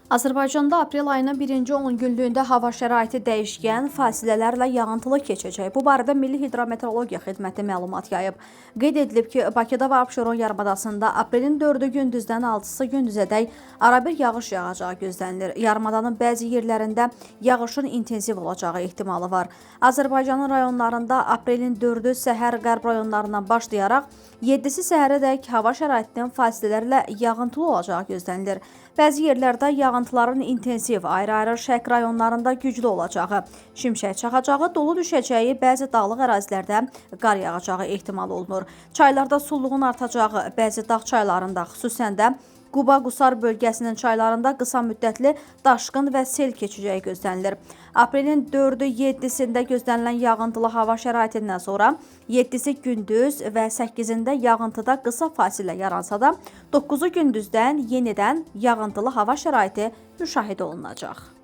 Azərbaycanda aprel ayının birinci 10 günlüyündə hava şəraiti dəyişkən, fasilələrlə yağıntılı keçəcək. Bu barədə Milli Hidrometeorologiya Xidməti məlumat yayıb. Qeyd edilib ki, Bakıda və Abşeron yarımadasında aprelin 4-ü gündüzdən 6-sı gündüzədək arabir yağış yağacağı gözlənilir. Yarımadanın bəzi yerlərində yağışın intensiv olacağı ehtimalı var. Azərbaycanın rayonlarında aprelin 4-ü səhər qərb rayonlarından başlayaraq 7-si səhərədək hava şəraitinin fasilələrlə yağıntılı olacağı gözlənilir. Bəzi yerlərdə yağıntıların intensiv, ayrı-ayrı şərq rayonlarında güclü olacağı, şimşək çaxacağı, dolu düşəcəyi, bəzi dağlıq ərazilərdə qar yağacağı ehtimal olunur. Çaylarda sulluğun artacağı, bəzi dağ çaylarında, xüsusən də Quba-Qusar bölgəsinin çaylarında qısa müddətli daşqın və sel keçəcəyi gözlənilir. Aprelin 4-ü 7-sində gözlənilən yağıntılı hava şəraitindən sonra 7-si gündüz və 8-də yağıntıda qısa fasilə yaransa da 9-u gündüzdən yenidən yağıntılı hava şəraiti müşahidə olunacaq.